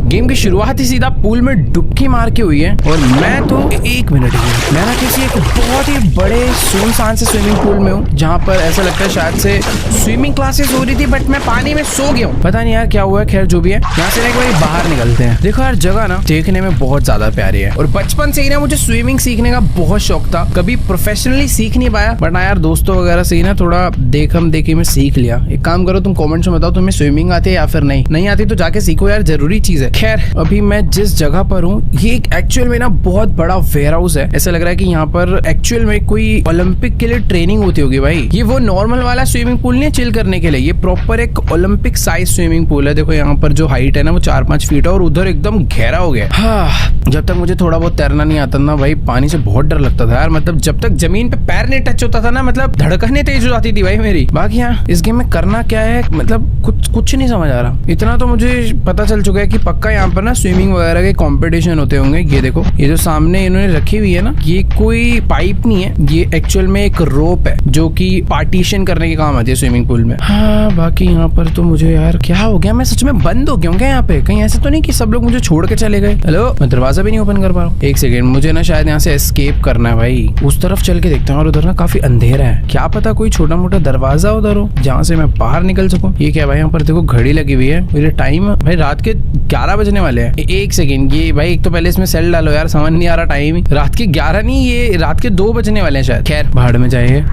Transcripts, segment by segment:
Game की शुरुआत ही सीधा पूल में डुबकी मार के हुई है और मैं तो एक मिनट मैं ना किसी एक बहुत ही बड़े सुनसान से स्विमिंग पूल में हूँ जहाँ पर ऐसा लगता है शायद से स्विमिंग क्लासेस हो रही थी, बट मैं पानी में सो गया हूँ। पता नहीं यार क्या हुआ है। खैर जो भी है, यहाँ से एक बार बाहर निकलते हैं। देखो यार जगह ना देखने में बहुत ज्यादा प्यारी है और बचपन से ही ना मुझे स्विमिंग सीखने का बहुत शौक था। कभी प्रोफेशनली सीख नहीं पाया, बट ना यार दोस्तों वगैरह से ही ना थोड़ा देखम देखी में सीख लिया। एक काम करो, तुम कॉमेंट्स में बताओ तुम्हें स्विमिंग आती है या फिर नहीं आती तो जाके सीखो यार, जरूरी चीज है। खैर अभी मैं जिस जगह पर हूँ ये एक्चुअल में ना बहुत बड़ा वेयर हाउस है। ऐसा लग रहा है कि यहाँ पर एक्चुअल में कोई ओलंपिक के लिए ट्रेनिंग होती होगी भाई। ये वो नॉर्मल वाला स्विमिंग पूल नहीं है चिल करने के लिए, ये प्रॉपर एक ओलंपिक साइज स्विमिंग पूल है। देखो यहाँ पर जो हाइट है ना वो 4-5 फीट है और उधर एकदम गहरा हो गया। हाँ, जब तक मुझे थोड़ा बहुत तैरना नहीं आता ना भाई, पानी से बहुत डर लगता था यार। मतलब जब तक जमीन पे पैर नहीं टच होता था ना, मतलब धड़कनें तेज हो जाती थी भाई मेरी। बाकी यहाँ इस गेम में करना क्या है, मतलब कुछ नहीं समझ आ रहा। इतना तो मुझे पता चल चुका है कि पक्का यहाँ पर ना स्विमिंग वगैरह के कंपटीशन होते होंगे। ये देखो, ये जो सामने इन्होंने रखी हुई है ना, ये कोई पाइप नहीं है, ये एक्चुअल में एक रोप है जो कि पार्टीशन करने के काम आती है स्विमिंग पूल में। हाँ, बाकी यहाँ पर तो मुझे यार क्या हो गया, मैं सच में बंद हो गया हूँ क्या यहाँ पे? कहीं ऐसा तो नहीं कि सब लोग मुझे छोड़ के चले गए? हेलो, मैं दरवाजा भी नहीं ओपन कर पा रहा हूँ। एक सेकेंड, मुझे ना शायद यहाँ से एस्केप करना है भाई। उस तरफ चल के देखता हूँ और उधर ना काफी अंधेरा है, क्या पता कोई छोटा मोटा दरवाजा उधर हो जहाँ से मैं बाहर निकल सकूँ। ये क्या भाई, यहाँ पर देखो घड़ी लगी हुई है, मेरे टाइम भाई रात के 11 बजने वाले हैं। एक सेकेंड, ये भाई एक तो पहले इसमें सेल डालो यार, समझ नहीं आ रहा टाइम। रात के 11 नहीं, ये रात के 2 बजने वाले हैं शायद। खैर भाड़ में जाइए।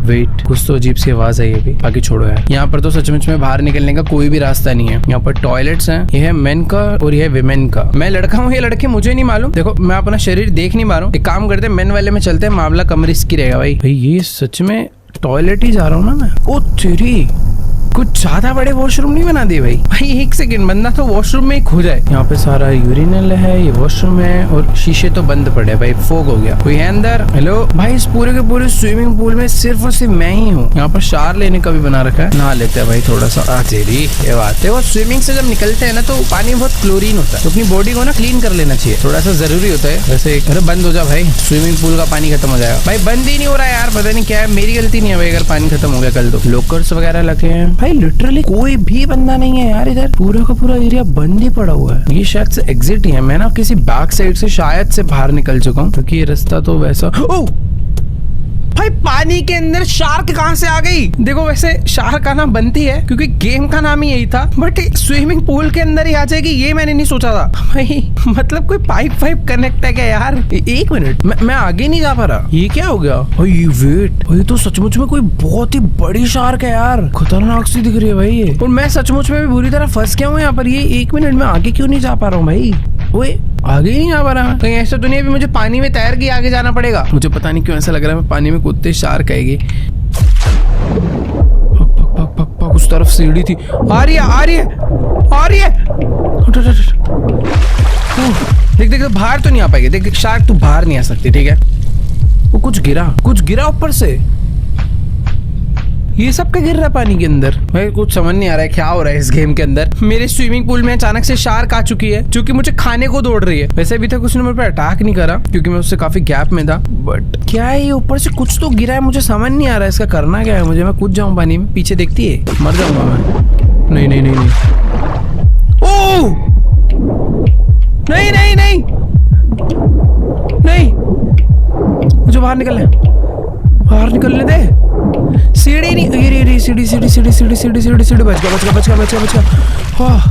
वेट, कुछ तो अजीब सी आवाज आई अभी। बाकी छोड़ो यार, यहाँ पर तो सचमुच में बाहर निकलने का कोई भी रास्ता नहीं है। यहाँ पर टॉयलेट्स हैं, ये है मेन का और ये है विमेन का। मैं लड़का हूँ, ये लड़के मुझे नहीं मालूम। देखो मैं अपना शरीर देख नहीं पा रहा हूँ। एक काम करते हैं, मेन वाले में चलते हैं, मामला कम रिस्की रहेगा भाई। ये सच में टॉयलेट ही जा रहा हूँ ना मैं। ओ तेरी, कुछ ज्यादा बड़े वॉशरूम नहीं बना दिए भाई। एक सेकंड, बंदा तो वॉशरूम में ही खो जाए। यहाँ पे सारा यूरिनल है, ये वॉशरूम है और शीशे तो बंद पड़े भाई, फोग हो गया। कोई है अंदर? हेलो भाई, इस पूरे के पूरे स्विमिंग पूल में सिर्फ और सिर्फ मैं ही हूँ। यहाँ पर शार लेने का भी बना रखा है, नहा लेते हैं भाई थोड़ा सा। तेरी ये बात है, वो स्विमिंग से जब निकलते हैं ना तो पानी बहुत क्लोरीन होता है, तो अपनी बॉडी को ना क्लीन कर लेना चाहिए, थोड़ा सा जरूरी होता है। वैसे अरे बंद हो जा भाई, स्विमिंग पूल का पानी खत्म हो जाएगा भाई। बंद ही नहीं हो रहा है यार, पता नहीं क्या है, मेरी गलती नहीं है भाई अगर पानी खत्म हो गया कल। तो लॉकर्स वगैरह लगे हैं भाई, लिटरली कोई भी बंदा नहीं है यार इधर, पूरा का पूरा एरिया बंद ही पड़ा हुआ है। ये शायद से एग्जिट ही है, मैं ना किसी बैक साइड से शायद से बाहर निकल चुका हूँ, क्योंकि ये रास्ता तो वैसा। ओह भाई, पानी के अंदर शार्क कहाँ से आ गई? देखो वैसे शार्क आना बनती है क्योंकि गेम का नाम ही यही था, बट स्विमिंग पूल के अंदर ही आ जाएगी ये मैंने नहीं सोचा था भाई। मतलब कोई पाइप कनेक्ट है क्या यार? एक मिनट, मैं आगे नहीं जा पा रहा। ये क्या हो गया भाई? वेट भाई, तो सचमुच में कोई बहुत ही बड़ी शार्क है यार, खतरनाक सी दिख रही है भाई ये। और मैं सचमुच में भी बुरी तरह फंस गया हूँ यहाँ पर। ये एक मिनट में आगे क्यों नहीं जा पा रहा हूँ भाई? ओए आगे ही नहीं आ पा रहा। कहीं ऐसा तो नहीं है मुझे पानी में तैर के आगे जाना पड़ेगा? मुझे पता नहीं क्यों ऐसा लग रहा है मैं पानी में कूदते शार्क आएगी। उस तरफ सीढ़ी थी, आ रही है। देख बाहर तो नहीं आ पाएगी। देख शार्क तू बाहर नहीं आ सकती, ठीक है? वो कुछ गिरा ऊपर से। ये सब क्या गिर रहा है पानी के अंदर? भाई कुछ समझ नहीं आ रहा है क्या हो रहा है इस गेम के अंदर। मेरे स्विमिंग पूल में अचानक से शार्क आ चुकी है जो कि मुझे खाने को दौड़ रही है। वैसे अभी तक उसने मेरे पे अटैक नहीं करा क्योंकि मैं उससे काफी गैप में था, बट क्या है ये ऊपर से कुछ तो गिरा है, मुझे समझ नहीं आ रहा है इसका करना क्या है मुझे। मैं कूद जाऊं पानी में, पीछे देखती है, मर जाऊंगा मैं। नहीं ओह नहीं, मुझे बाहर निकलने दे। सीढ़ी नहीं, ये सीढ़ी बच गया। हाँ,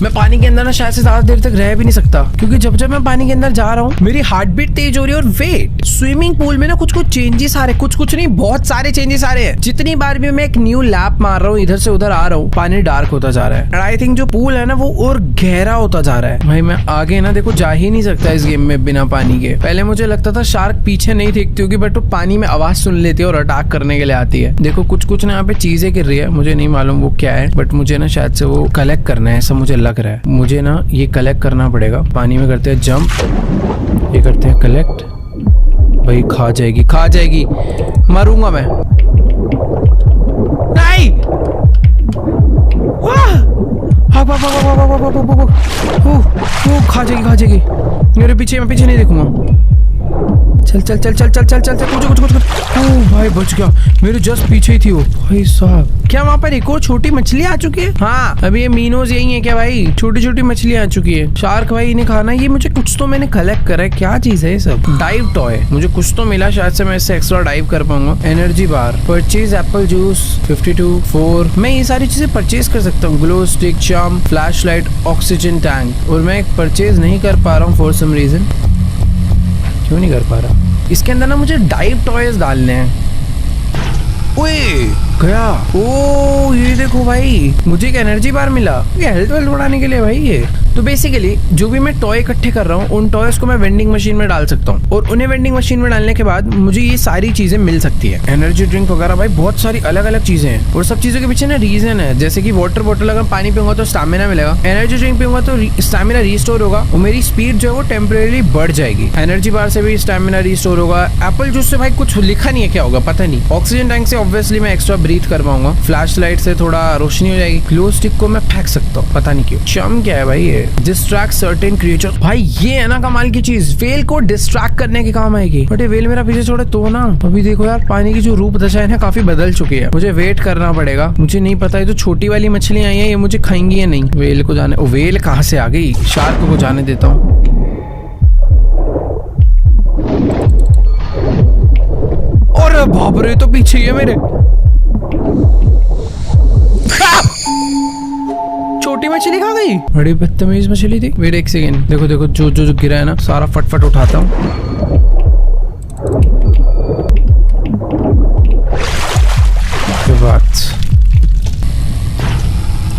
मैं पानी के अंदर ना शायद से ज्यादा देर तक रह भी नहीं सकता क्योंकि जब मैं पानी के अंदर जा रहा हूँ मेरी हार्ट बीट तेज हो रही है। और वेट, स्विमिंग पूल में ना कुछ चेंजेस आ रहे, कुछ नहीं, बहुत सारे चेंजेस आ रहे हैं। जितनी बार भी मैं एक न्यू लैप मार रहा हूँ, इधर से उधर आ रहा हूँ, पानी डार्क होता जा रहा है। आई थिंक जो पूल है ना वो और गहरा होता जा रहा है भाई। मैं आगे ना देखो जा ही नहीं सकता इस गेम में बिना पानी के। पहले मुझे लगता था शार्क पीछे नहीं देखती होगी, बट वो पानी में आवाज सुन लेती है और अटैक करने के लिए आती है। देखो कुछ ना यहाँ पे चीजें गिर रही है, मुझे नहीं मालूम वो क्या है, बट मुझे ना शायद से वो कलेक्ट करना है ऐसा मुझे लग रहा है। मुझे ना ये कलेक्ट करना पड़ेगा। पानी में करते हैं जंप, ये करते हैं कलेक्ट। भाई खा जाएगी, मरूंगा मैं। नहीं, खा जाएगी। मेरे पीछे, मैं पीछे नहीं देखूंगा। चल चल चल चल चल चल चल कुछ कुछ कुछ ओ भाई बच गया, मेरे जस्ट पीछे ही थी वो। भाई साहब क्या वहाँ पर एक और छोटी मछली आ चुकी है? हाँ अभी ये मीनोज यही है क्या भाई? छोटी छोटी मछली आ चुकी है। शार्क भाई इन्हें खाना। ये मुझे कुछ तो मैंने कलेक्ट करा है, क्या चीज है ये सब? डाइव टॉय मुझे कुछ तो मिला, शायद से मैं इससे एक्स्ट्रा डाइव कर पाऊंगा। Energy bar, purchase Apple juice 52 4। मैं ये सारी चीजें परचेज कर सकता हूँ। Glow stick, charm, flash light, oxygen tank. और मैं परचेज नहीं कर पा रहा हूँ फॉर सम रीजन। क्यों नहीं कर पा रहा? इसके अंदर ना मुझे डाइव टॉयज डालने हैं। ओए गया। ओ ये देखो भाई, मुझे एक एनर्जी बार मिला। ये हेल्थ वेल्थ बढ़ाने के लिए भाई ये। तो बेसिकली जो भी मैं टॉय इकट्ठे कर रहा हूँ उन टॉयज को मैं वेंडिंग मशीन में डाल सकता हूँ और उन्हें वेंडिंग मशीन में डालने के बाद मुझे ये सारी चीजें मिल सकती है। एनर्जी ड्रिंक वगैरह भाई बहुत सारी अलग अलग चीजें हैं और सब चीजों के पीछे ना रीजन है। जैसे कि वाटर बॉटल अगर पानी पीऊंगा तो स्टैमिना मिलेगा, एनर्जी ड्रिंक पीऊंगा तो स्टैमिना रिस्टोर होगा और मेरी स्पीड जो है वो टेम्परेरी बढ़ जाएगी। एनर्जी बार से भी स्टैमिना रिस्टोर होगा। एप्पल जूस से भाई कुछ लिखा नहीं है, क्या होगा पता नहीं। ऑक्सीजन टैंक से ऑब्वियसली मैं एक्स्ट्रा ब्रीथ कर पाऊंगा। फ्लैश लाइट से थोड़ा रोशनी हो जाएगी। ग्लो स्टिक को मैं फेंक सकता हूँ, पता नहीं क्यों। चम क्या है भाई ये? Distract certain creature. भाई ये है ना कमाल की चीज, वेल को डिस्ट्रैक्ट करने के काम आएगी। बट ये वेल मेरा पीछे छोड़े तो ना। अभी देखो यार पानी की जो रूप दशा है ना काफी बदल चुकी है। मुझे वेट करना पड़ेगा। मुझे नहीं पता है जो छोटी वाली मछली आई है ये मुझे खाएंगी या नहीं। वेल को जाने, वेल कहाँ से आ गई? शार्क को जाने देता हूँ। अरे बाप रे, तो पीछे ही है मेरे। छोटी मछली खा गई। बड़ी बदतमीज मछली थी। वेट एक सेकेंड, देखो देखो जो जो जो गिरा है ना सारा फटफट उठाता हूँ।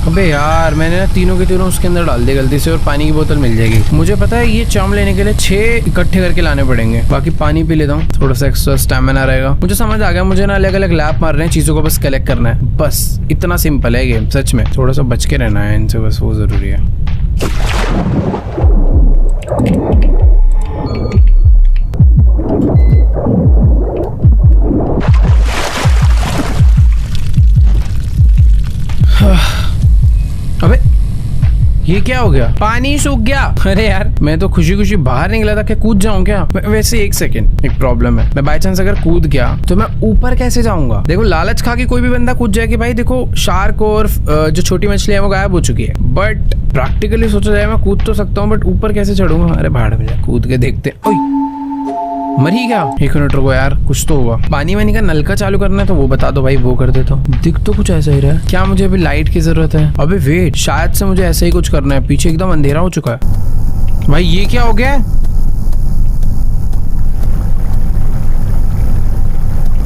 अबे यार मैंने ना तीनों के तीनों उसके अंदर डाल दिए गलती से और पानी की बोतल मिल जाएगी। मुझे पता है ये चाम लेने के लिए 6 इकट्ठे करके लाने पड़ेंगे। बाकी पानी पी लेता हूँ, थोड़ा सा एक्स्ट्रा स्टैमिना रहेगा। मुझे समझ आ गया, मुझे ना अलग अलग लैप मार रहे हैं, चीजों को बस कलेक्ट करना है। बस इतना सिंपल है गेम सच में। थोड़ा सा बच के रहना है इनसे, बस वो जरूरी है। अबे ये क्या हो गया? पानी सूख गया। अरे यार मैं तो खुशी खुशी बाहर निकला था, क्या कूद जाऊं क्या? वैसे एक सेकंड, एक प्रॉब्लम है। मैं बाय चांस अगर कूद गया तो मैं ऊपर कैसे जाऊंगा? देखो लालच खा के कोई भी बंदा कूद जाए कि भाई देखो शार्क और जो छोटी मछली है वो गायब हो चुकी है। बट प्रैक्टिकली सोचा जाए मैं कूद तो सकता हूँ, बट ऊपर कैसे चढ़ूंगा? अरे भाड़ में जा, कूद के देखते। मर ही गया। 1 मिनट रुको यार, कुछ तो हुआ। पानी वानी का नलका चालू करना है तो वो बता दो भाई, वो कर देता हूँ। दिख तो कुछ ऐसा ही रहा है। क्या मुझे अभी लाइट की जरूरत है? अबे वेट, शायद से मुझे ऐसा ही कुछ करना है। पीछे एकदम अंधेरा हो चुका है। भाई ये क्या हो गया?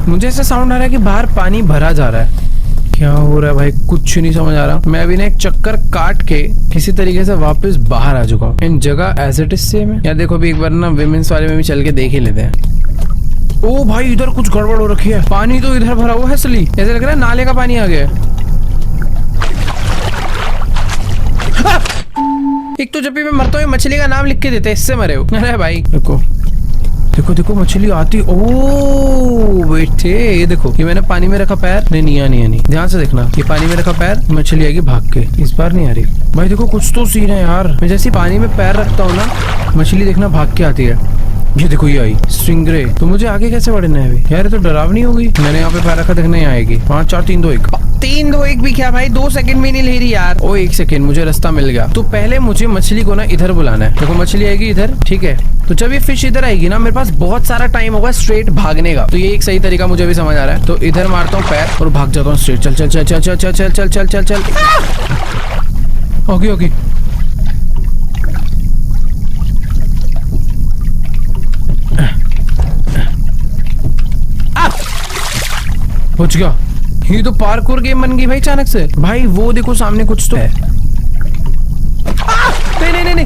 मुझे ऐसा साउंड आ रहा है कि बाहर पानी भरा जा रहा है। क्या हो रहा है भाई? कुछ नहीं समझ आ रहा। मैं अभी ना एक चक्कर काट के किसी तरीके से वापस बाहर आ चुका हूँ। इन जगह एज इट इज सेम है। यार देखो अभी एक बार ना विमेंस वाले में भी चल के देख ही लेते हैं। ओ भाई इधर कुछ गड़बड़ हो रखी है। पानी तो इधर भरा हुआ है असली, ऐसा लग रहा है नाले का पानी आ गया। एक तो जब भी मैं मरता हूँ मछली का नाम लिख के देते, इससे मरे हो। अरे भाई देखो देखो देखो मछली आती। ओ बेटे ये देखो, ये मैंने पानी में रखा पैर। नहीं नहीं ध्यान से देखना, ये पानी में रखा पैर, मछली आएगी भाग के। इस बार नहीं आ रही भाई। देखो कुछ तो सीन है यार। मैं जैसे पानी में पैर रखता हूँ ना, मछली देखना भाग के आती है। ये देखो ये आई स्टिंगरे। तो मुझे आगे कैसे बढ़ना है अभी? यार ये तो डरावनी होगी। मैंने यहाँ पे पैर रखा, देखना यहाँ आएगी। 5 4 3 2 1। 3 2 1 भी क्या भाई? 2 सेकंड में नहीं ले रही यार। ओ 1 सेकंड, मुझे रास्ता मिल गया। तो पहले मुझे मछली को ना इधर बुलाना है। देखो मछली आएगी इधर, ठीक है। तो जब ये फिश इधर आएगी ना, मेरे पास बहुत सारा टाइम होगा स्ट्रेट भागने का। तो ये एक सही तरीका मुझे भी समझ आ रहा है। तो इधर मारता हूँ पैर और भाग जाता हूँ स्ट्रेट। चल चल चल चल चल चल चल चल चल चल चल। ओके ओके पहुंच गया। ये तो पार्कोर गेम बन गई भाई अचानक से। भाई वो देखो सामने कुछ तो है। नहीं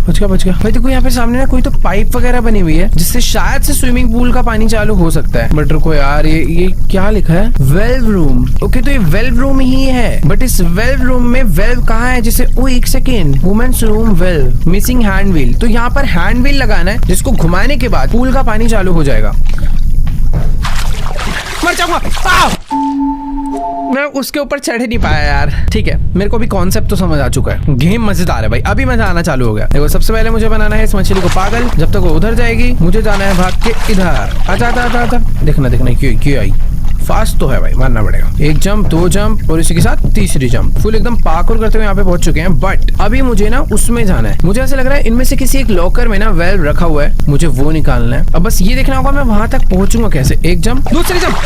बच गया भाई। देखो यहाँ पे सामने ना कोई तो पाइप वगैरह बनी हुई है जिससे शायद से स्विमिंग पूल का पानी चालू हो सकता है। बट रुको यार, ये क्या लिखा है? Valve room. ओके तो ये वेल्व रूम ही है, बट इस वेल्व रूम में वेल्व कहाँ है? जिसे oh 1 second, women's room valve, missing hand wheel. तो यहाँ पर हैंड व्हील लगाना है जिसको घुमाने के बाद पूल का पानी चालू हो जाएगा। मर जाऊंगा। मैं उसके ऊपर चढ़ नहीं पाया यार। ठीक है, मेरे को भी कॉन्सेप्ट तो समझ आ चुका है। गेम मजेदार है भाई, अभी मजा आना चालू हो गया। देखो सबसे पहले मुझे बनाना है इस मछली को पागल। जब तक वो उधर जाएगी मुझे जाना है भाग के इधर। आजा आजा आजा आजा। देखना देखना क्यों आई। फास्ट तो है भाई, मानना पड़ेगा। एक जंप, दो जंप और इसी के साथ तीसरी जंप। फुल एकदम पार्कोर करते हुए यहाँ पे पहुंच चुके हैं। बट अभी मुझे ना उसमें जाना है। मुझे ऐसा लग रहा है इनमें से किसी एक लॉकर में ना वेल्व रखा हुआ है, मुझे वो निकालना है। अब बस ये देखना होगा मैं वहां तक पहुंचूंगा कैसे। एक जंप, दूसरी जंप,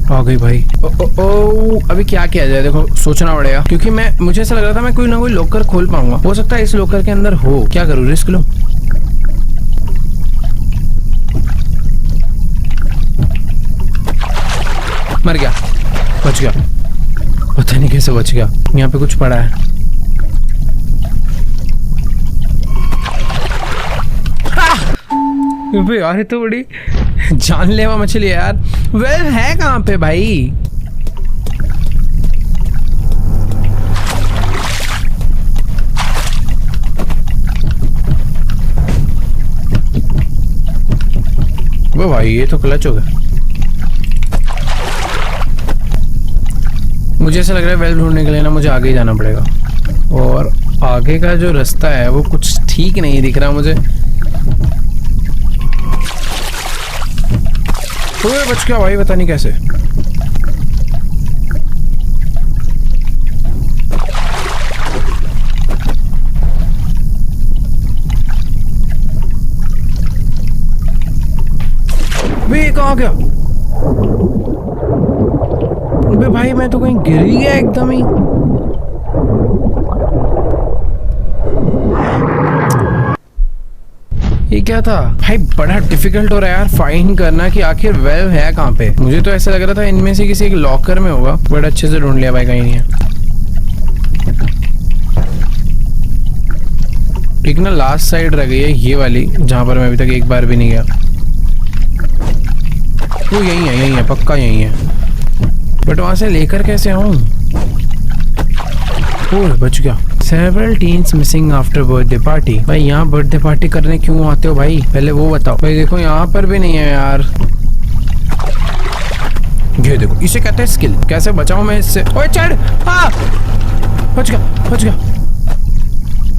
आ गई भाई। ओ, अभी क्या किया जाए, देखो सोचना पड़ेगा। क्योंकि मुझे ऐसा लग रहा था मैं कोई ना कोई लॉकर खोल पाऊंगा। हो सकता है इस लॉकर के अंदर हो। क्या करूँ, रिस्क लो। मर गया, बच गया। पता नहीं कैसे बच गया। यहाँ पे कुछ पड़ा है। यार ये तो बड़ी जानलेवा मछली है यार। वेल है कहाँ पे भाई? वो भाई ये तो क्लच हो गया। मुझे ऐसा लग रहा है वेल ढूंढने के लिए ना मुझे आगे ही जाना पड़ेगा। और आगे का जो रास्ता है वो कुछ ठीक नहीं दिख रहा मुझे। बच गया भाई, पता नहीं कैसे। वे कहाँ गया? अबे भाई मैं तो कहीं गिर ही गया एकदम ही। ये क्या था भाई? बड़ा डिफिकल्ट हो रहा है यार फाइंड करना कि आखिर वेल्व है कहाँ पे। मुझे तो ऐसा लग रहा था इनमें से किसी एक लॉकर में होगा। बड़ा अच्छे से ढूंढ लिया भाई, कहीं नहीं है। एक ना लास्ट साइड रह गई है ये वाली, जहां पर मैं अभी तक एक बार भी नहीं गया। वो यही है पक्का यही है। बट वहां से लेकर कैसे आऊं? बच गया। Several teens missing after birthday party। भाई यहाँ बर्थडे पार्टी करने क्यों आते हो भाई? पहले वो बताओ भाई। देखो यहाँ पर भी नहीं है यार। ये देखो, इसे कहते हैं स्किल। कैसे बचाऊं मैं इससे? ओए चढ़। हाँ बच गया।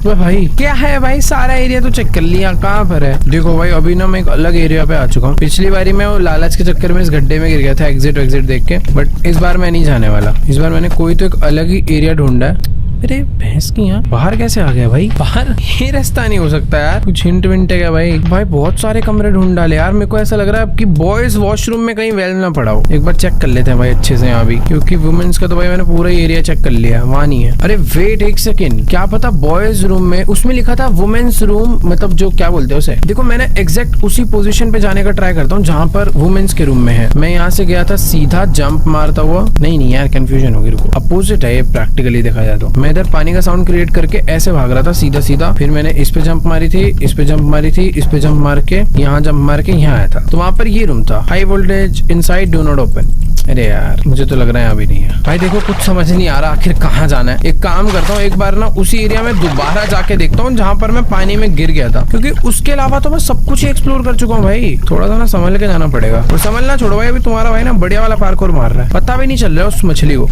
वो भाई क्या है भाई? सारा एरिया तो चेक कर लिया, कहाँ पर है? देखो भाई अभी ना मैं एक अलग एरिया पे आ चुका हूँ। पिछली बारी मैं वो लालच के चक्कर में इस गड्ढे में गिर गया था एग्जिट देख के। बट इस बार मैं नहीं जाने वाला। इस बार मैंने कोई तो एक अलग ही एरिया ढूंढा है। अरे भैंस की यहाँ बाहर कैसे आ गया भाई? बाहर ये रास्ता नहीं हो सकता यार। कुछ हिंट विंट है क्या भाई? भाई बहुत सारे कमरे ढूंढ डाले यार। मेरे को ऐसा लग रहा है कि बॉयज वॉशरूम में कहीं वेल ना पड़ा हो। एक बार चेक कर लेते हैं भाई अच्छे से यहाँ भी, क्योंकि वुमेन्स का तो भाई मैंने पूरा एरिया चेक कर लिया, वहाँ नहीं है। अरे वेट एक सेकेंड, क्या पता बॉयज रूम में उसमें लिखा था वुमेन्स रूम, मतलब जो क्या बोलते हैं उसे। देखो मैंने एग्जैक्ट उसी पोजीशन पे जाने का ट्राई करता हूँ जहाँ पर वुमेन्स के रूम में है। मैं यहाँ से गया था सीधा जंप मारता हुआ। नहीं यार कंफ्यूजन होगी, रुको। अपोजिट है ये प्रैक्टिकली देखा जाए तो। मैं इधर पानी का साउंड क्रिएट करके ऐसे भाग रहा था सीधा। फिर मैंने इस पे जंप मारी थी, इस पे जंप मारी थी, इस पे जंप मार के यहाँ जंप मार के यहाँ आया था। तो वहां पर ये रूम था, high voltage inside do not open. अरे यार मुझे तो लग रहा है अभी नहीं है भाई। देखो कुछ समझ नहीं आ रहा आखिर कहाँ जाना है। एक काम करता हूँ, एक बार ना उसी एरिया में दोबारा जाके देखता हूँ जहाँ पर मैं पानी में गिर गया था, क्योंकि उसके अलावा तो मैं सब कुछ ही एक्सप्लोर कर चुका हूँ भाई। थोड़ा सा ना संभल के जाना पड़ेगा। और संभलना छोड़ो भाई, अभी तुम्हारा भाई ना बढ़िया वाला पार्कोर मार रहा है, पता भी नहीं चल रहा है उस मछली को।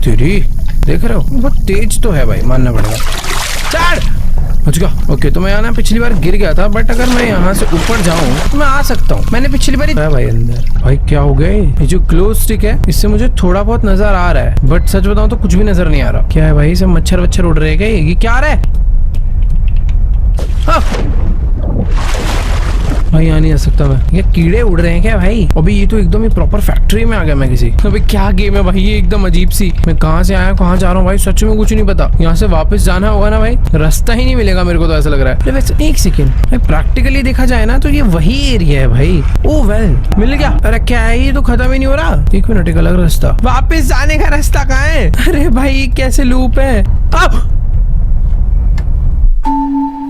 तेरी देख रहे हो, बहुत तेज तो है भाई, मानना पड़ेगा। चढ़, बच गया। ओके, तो मैं यहाँ ना पिछली बार गिर गया था, बट अगर मैं यहाँ से ऊपर जाऊँ तो मैं आ सकता हूँ। मैंने पिछली बार भाई अंदर। भाई क्या हो गया? ये जो ग्लो स्टिक है इससे मुझे थोड़ा बहुत नजर आ रहा है, बट सच बताऊँ तो कुछ भी नजर नहीं आ रहा। क्या है भाई, सब मच्छर वच्छर उड़ रहे हैं क्या? ये क्या आ रहा है? भाई यहाँ नहीं आ सकता मैं। ये कीड़े उड़ रहे हैं क्या भाई? अभी ये तो एकदम ही प्रॉपर फैक्ट्री में आ गया मैं किसी। अभी क्या गेम है भाई ये, एकदम अजीब सी। मैं कहाँ से आया कहाँ जा रहा हूँ भाई, सच में कुछ नहीं पता। यहाँ से वापस जाना होगा ना भाई, रास्ता ही नहीं मिलेगा मेरे को तो ऐसा लग रहा है। वैसे एक सेकेंड भाई, प्रैक्टिकली देखा जाए ना तो ये वही एरिया है भाई। ओ वेल मिल गया। अरे क्या है, ये तो खत्म ही नहीं हो रहा। एक मिनट, एक अलग रास्ता, वापस जाने का रास्ता कहाँ है? अरे भाई कैसे लूप है?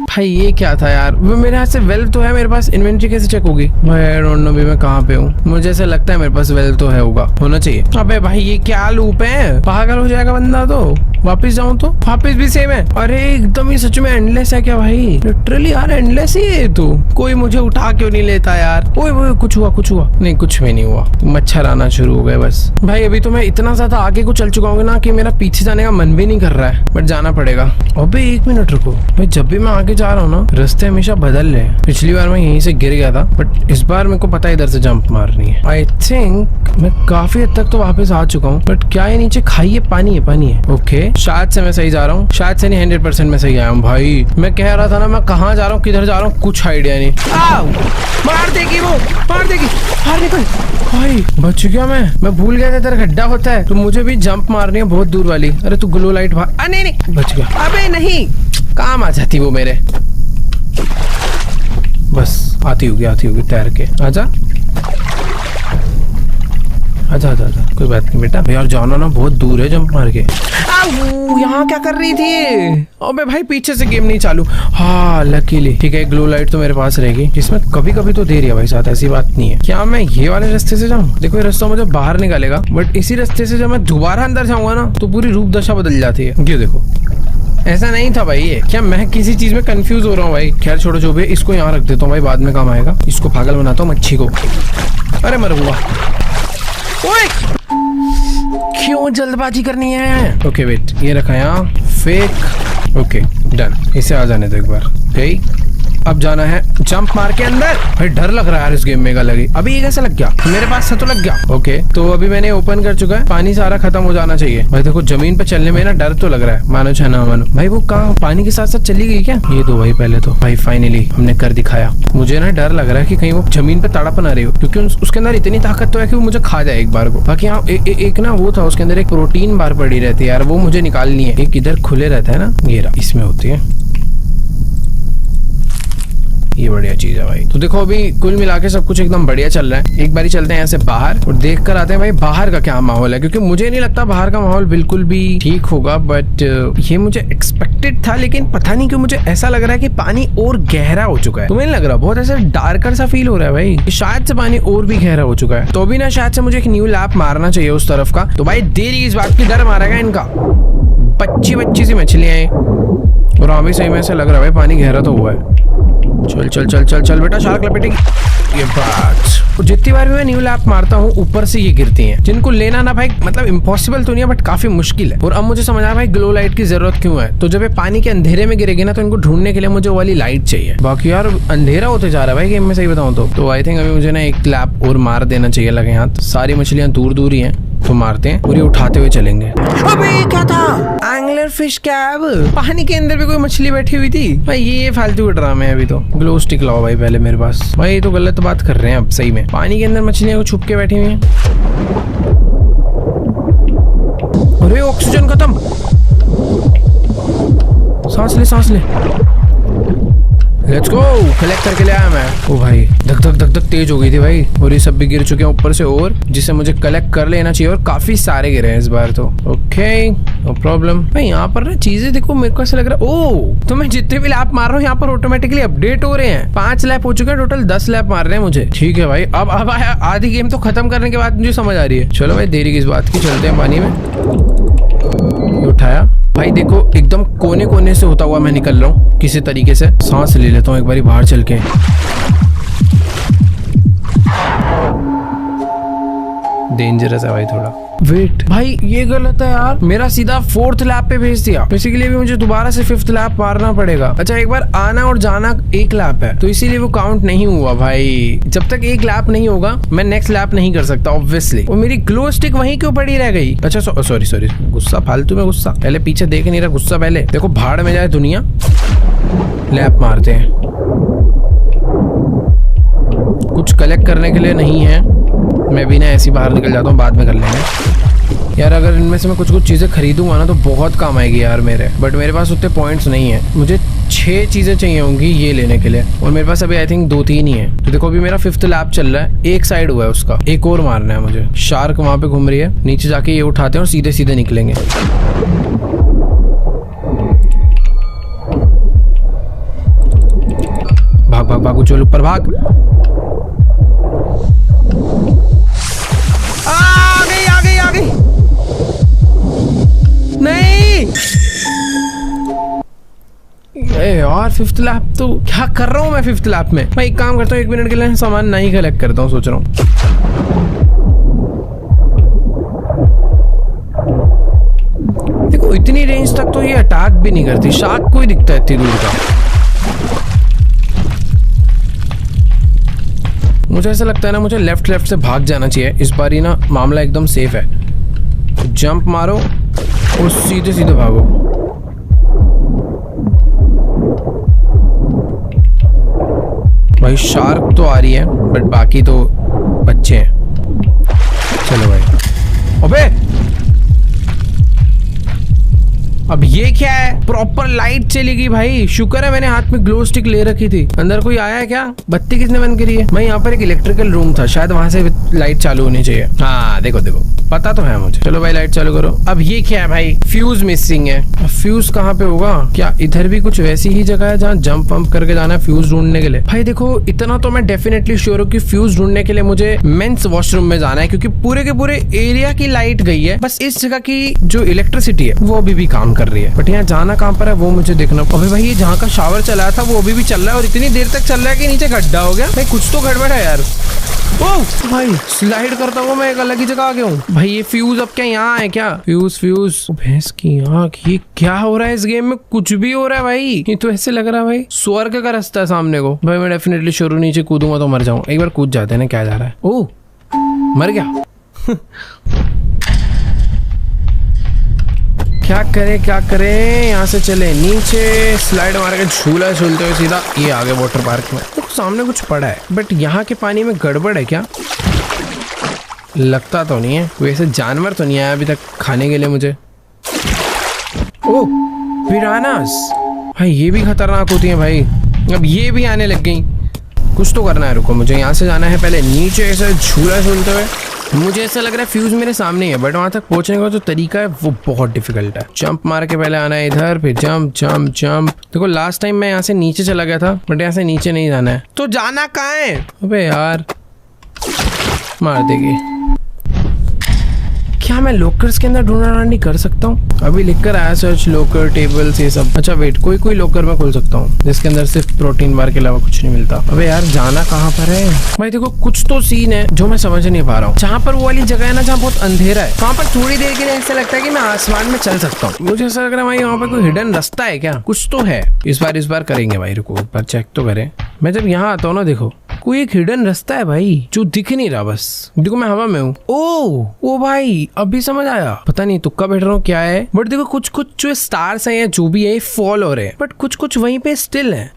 भाई ये क्या था यार? वो मेरे हाथ से वेल्व तो है मेरे पास, इन्वेंटरी कैसे चेक होगी भाई? आई डोंट नो भी मैं कहाँ पे हूँ। मुझे ऐसा लगता है मेरे पास वेल्व तो है, होगा, होना चाहिए। अबे भाई ये क्या लूप है? पागल हो जाएगा बंदा तो। वापस जाऊं तो वापस भी सेम है। अरे एकदम ही सच में एंडलेस है क्या भाई, लिटरली यार एंडलेस ही है। तो कोई मुझे उठा क्यों नहीं लेता यार। ओए कुछ हुआ नहीं, कुछ भी नहीं हुआ। मच्छर आना शुरू हो गए बस। भाई अभी तो मैं इतना ज्यादा आगे को चल चुका हूँ ना कि मेरा पीछे जाने का मन भी नहीं कर रहा है, बट जाना पड़ेगा। अबे 1 मिनट रुको भाई, जब भी मैं आगे जा रहा हूँ ना रास्ते हमेशा बदल रहे हैं। पिछली बार मैं यहीं से गिर गया था, बट इस बार मेरे को पता है इधर से जंप मारनी है। आई थिंक मैं काफी हद तक तो वापस आ चुका हूँ, बट क्या ये नीचे खाई है, पानी है। ओके शायद से मैं सही जा रहा हूँ, शायद से नहीं, 100% मैं सही आया हूँ। भाई मैं कह रहा था ना मैं कहाँ जा रहा हूँ, किधर जा रहा हूँ, कुछ आइडिया नहीं। मार देगी वो, मार देगी। बाहर निकल भाई, बच गया मैं भूल गया था तेरा गड्ढा होता है, तो मुझे भी जंप मारनी है बहुत दूर वाली। अरे तू ग्लो लाइट नहीं बच गया। अबे नहीं, काम आ जाती वो मेरे। बस आती होगी तैर के। आजा, कोई बात नहीं बेटा। यार जाना ना बहुत दूर है जंप मार के। यहाँ क्या कर रही थी? अबे भाई पीछे से गेम नहीं चालू। हाँ लकीली ठीक है, ग्लो लाइट तो मेरे पास रहेगी, जिसमें कभी कभी तो दे रही है भाई साथ, ऐसी बात नहीं है। क्या मैं ये वाले रास्ते से जाऊँ? देखो ये रास्ता मुझे बाहर निकालेगा, बट इसी रास्ते से जब मैं दोबारा अंदर जाऊंगा ना तो पूरी रूप दशा बदल जाती है। ये देखो ऐसा नहीं था भाई ये। क्या मैं किसी चीज में कंफ्यूज हो रहा हूँ भाई? खैर छोड़ो जो भी, इसको यहाँ रख देता हूँ भाई, बाद में काम आएगा। इसको पागल बनाता हूँ मच्छी को। अरे मर हुआ। ओए क्यों जल्दबाजी करनी है? ओके वेट, ये रखा यहाँ फेक। ओके डन, इसे आ जाने दो एक बार। ओके अब जाना है जंप मार के अंदर। भाई डर लग रहा है यार इस गेम में। लगी अभी ये कैसे लग गया? मेरे पास से तो लग गया। ओके तो अभी मैंने ओपन कर चुका है, पानी सारा खत्म हो जाना चाहिए। भाई देखो जमीन पे चलने में ना डर तो लग रहा है, मानो चाहे ना मानो। भाई वो कहाँ पानी के साथ साथ चली गई क्या? ये दो भाई पहले तो। भाई फाइनली हमने कर दिखाया। मुझे ना डर लग रहा है कि कहीं वो जमीन पे तड़प ना रही हो, क्योंकि उसके अंदर इतनी ताकत तो है कि वो मुझे खा जाए एक बार को। बाकी यहाँ एक ना वो था, उसके अंदर एक प्रोटीन बार पड़ी रहती है यार, वो मुझे निकालनी है। एक इधर खुले रहता है ना, ये रहा, इसमें होती है। ये बढ़िया चीज है भाई। तो देखो अभी कुल मिला के सब कुछ एकदम बढ़िया चल रहा है। एक बारी चलते हैं यहाँ से बाहर और देख कर आते हैं भाई बाहर का क्या माहौल है, क्योंकि मुझे नहीं लगता बाहर का माहौल बिल्कुल भी ठीक होगा, बट ये मुझे एक्सपेक्टेड था। लेकिन पता नहीं क्यों मुझे ऐसा लग रहा है कि पानी और गहरा हो चुका है। तुम्हें नहीं लग रहा? बहुत ऐसा डार्कर सा फील हो रहा है भाई, शायद से पानी और भी गहरा हो चुका है। तो अभी ना शायद से मुझे एक न्यू लैप मारना चाहिए उस तरफ का। तो भाई देरी इस बात की डर मारेगा इनका। बच्ची सी मछलियां और हमें सही में ऐसा लग रहा है भाई पानी गहरा तो हुआ है। चल बेटा, शार्क लपेटेगी। ये बात, जितनी बार भी मैं न्यू लैप मारता हूँ ऊपर से ये गिरती हैं, जिनको लेना ना भाई मतलब इम्पॉसिबल तो नहीं है, बट काफी मुश्किल है। और अब मुझे समझ आ भाई ग्लो लाइट की जरूरत क्यों है। तो जब ये पानी के अंधेरे में गिरेगी ना, तो इनको ढूंढने के लिए मुझे वाली लाइट चाहिए। बाकी यार अंधेरा होते जा रहा है भाई गेम में, सही बताऊँ तो आई थिंक अभी मुझे ना एक लैप और मार देना चाहिए लगे हाथ। सारी मछलियां दूर ही हैं, तो मारते हैं, पूरी उठाते हुए चलेंगे। अबे क्या था? Angler fish cab. पानी के अंदर भी कोई मछली बैठी हुई थी भाई। ये फालतू ड्रामे है। अभी तो ग्लो स्टिक लाओ भाई पहले मेरे पास। भाई ये तो गलत बात कर रहे हैं अब सही में। पानी के अंदर मछलियां को छुप के बैठी हुई हैं। अरे ऑक्सीजन खत्म। सांस ले। लेट्स गो, कलेक्ट करके ले आया मैं। ओ भाई धक धक तेज हो गई थी भाई, और ये सब भी गिर चुके हैं ऊपर से, और जिसे मुझे कलेक्ट कर लेना चाहिए। और काफी सारे गिरे हैं इस बार तो। Okay no problem. भाई यहाँ पर ना चीजें देखो, मेरे को ऐसा लग रहा है ओ तो मैं जितने भी लैप मार रहा हूँ यहाँ पर ऑटोमेटिकली अपडेट हो रहे हैं। 5 लैप हो चुके हैं टोटल, 10 लैप मार रहे हैं मुझे। ठीक है भाई, अब आधी गेम तो खत्म करने के बाद मुझे समझ आ रही है। चलो भाई देरी किस बात की, चलते हैं पानी में। उठाया भाई, देखो एकदम कोने से होता हुआ मैं निकल रहा हूँ किसी तरीके से। सांस ले लेता हूँ एक बारी बाहर चल के। डेंजरस है भाई थोड़ा। वेट भाई ये गलत है यार, मेरा सीधा 4th लैप पे भेज दिया। इसीलिए भी मुझे दोबारा से 5th लैप मारना पड़ेगा। अच्छा एक बार आना और जाना एक लैप है, तो इसीलिए वो काउंट नहीं हुआ भाई। जब तक एक लैप नहीं होगा मैं नेक्स्ट लैप नहीं कर सकता ऑब्वियसली। और मेरी ग्लो स्टिक वहीं क्यों पड़ी रह गई? अच्छा सॉरी गुस्सा, फालतू में गुस्सा। पहले पीछे देख नहीं रहा, गुस्सा पहले देखो। भाड़ में जाए दुनिया, लैप मारते हैं। कुछ कलेक्ट करने के लिए नहीं है, मैं भी ना ऐसी बाहर निकल जाता हूँ, बाद में कर लेंगे। यार अगर इनमें से मैं कुछ चीज़ें खरीदूंगा ना तो बहुत काम आएगी यार मेरे, बट मेरे पास उतने पॉइंट्स नहीं है। मुझे 6 चीज़ें चाहिए होंगी ये लेने के लिए, और मेरे पास अभी आई थिंक 2-3 ही है। तो देखो अभी मेरा 5th लैप चल रहा है, एक साइड हुआ है उसका, एक और मारना है मुझे। शार्क वहाँ पे घूम रही है, नीचे जाके ये उठाते हैं और सीधे निकलेंगे। भाग चल ऊपर भाग। आ गई। नहीं अबे यार 5th लैप तो क्या कर रहा हूँ मैं 5th लैप में। भाई एक काम करता हूँ, 1 मिनट के लिए सामान नहीं कलेक्ट करता हूँ, सोच रहा हूँ। देखो इतनी रेंज तक तो ये अटैक भी नहीं करती, शार्क कोई दिखता है इतनी दूर का। मुझे ऐसा लगता है ना, मुझे लेफ्ट से भाग जाना चाहिए इस बार ही ना, मामला एकदम सेफ है। जंप मारो और सीधे सीधे भागो। भाई शार्क तो आ रही है बट बाकी तो बच्चे हैं। चलो भाई। अबे अब ये क्या है, प्रॉपर लाइट चली गई भाई। शुक्र है मैंने हाथ में ग्लो स्टिक ले रखी थी। अंदर कोई आया है क्या? बत्ती किसने बंद करी है? भाई यहाँ पर एक इलेक्ट्रिकल रूम था, शायद वहां से लाइट चालू होनी चाहिए। हाँ देखो देखो, पता तो है मुझे। चलो भाई लाइट चालू करो। अब ये क्या है भाई? फ्यूज मिसिंग है। फ्यूज कहाँ पे होगा? क्या इधर भी कुछ वैसी ही जगह है जहाँ जंप वंप करके जाना है फ्यूज ढूंढने के लिए? भाई देखो इतना तो मैं डेफिनेटली श्योर हूँ कि फ्यूज ढूंढने के लिए मुझे मेंस वॉशरूम में जाना है, क्योंकि पूरे के पूरे एरिया की लाइट गई है। बस इस जगह की जो इलेक्ट्रिसिटी है वो अभी भी काम कर रही है, बट यहाँ जाना कहाँ पर है वो मुझे देखना। अबे भाई ये जहाँ का शावर चलाया था वो अभी भी चल रहा है, और इतनी देर तक चल रहा है कि नीचे गड्ढा हो गया। भाई कुछ तो गड़बड़ है यार। ओह भाई स्लाइड करता हुआ मैं एक अलग ही जगह आ गया हूँ। भाई ये फ्यूज अब क्या यहाँ है क्या? फ्यूज भैंस की आँख, ये क्या हो रहा है इस गेम में? कुछ भी हो रहा है भाई। ये तो ऐसे लग रहा है भाई स्वर्ग का रास्ता है सामने को। भाई मैं डेफिनेटली शुरू नीचे कूदूंगा तो मर जाऊँ। एक बार कूद जाते हैं ना, क्या जा रहा है? ओह मर गया। क्या करे यहाँ से चले नीचे, स्लाइड मार के झूला झूलते हुए सीधा ये आगे वाटर पार्क में। तो सामने कुछ पड़ा है, बट यहाँ के पानी में गड़बड़ है क्या? लगता तो नहीं है। वैसे जानवर तो नहीं आया अभी तक खाने के लिए मुझे। ओह पिरानास, भाई ये भी खतरनाक होती है भाई। अब ये भी आने लग गई। कुछ तो करना है, रुको मुझे यहाँ से जाना है पहले नीचे ऐसे झूला झूलते हुए। मुझे ऐसा लग रहा है फ्यूज मेरे सामने ही है, बट वहां तक पहुंचने का जो तरीका है वो बहुत डिफिकल्ट है। जंप मार के पहले आना है इधर, फिर जंप जंप जंप। देखो लास्ट टाइम मैं यहाँ से नीचे चला गया था, बट यहाँ से नीचे नहीं जाना है। तो जाना कहाँ है? अबे यार मार देगी। क्या मैं लॉकर्स के अंदर ढूंढना नहीं कर सकता हूँ? अभी लिखकर आया सर्च लॉकर टेबल्स ये सब। अच्छा वेट, कोई लॉकर मैं खोल सकता हूँ जिसके अंदर सिर्फ प्रोटीन बार के अलावा कुछ नहीं मिलता। अबे यार जाना कहाँ पर है? भाई देखो कुछ तो सीन है जो मैं समझ नहीं पा रहा हूँ। जहाँ पर वो वाली जगह है ना जहाँ बहुत अंधेरा है, वहाँ पर थोड़ी देर के लिए ऐसा लगता है कि मैं आसमान में चल सकता हूँ। मुझे ऐसा लग रहा है भाई वहाँ पर कोई हिडन रास्ता है क्या? कुछ तो है। इस बार करेंगे भाई, रुको ऊपर चेक तो करें। मैं जब यहाँ आता हूँ ना, देखो कोई एक हिडन रास्ता है भाई जो दिख नहीं रहा। बस देखो मैं हवा में हूँ। ओ भाई अभी समझ आया। पता नहीं तुक्का बैठ रहा हूँ क्या है, बट देखो कुछ जो स्टार्स हैं या जो भी है फॉल हो रहे हैं, बट कुछ वहीं पे स्टिल है।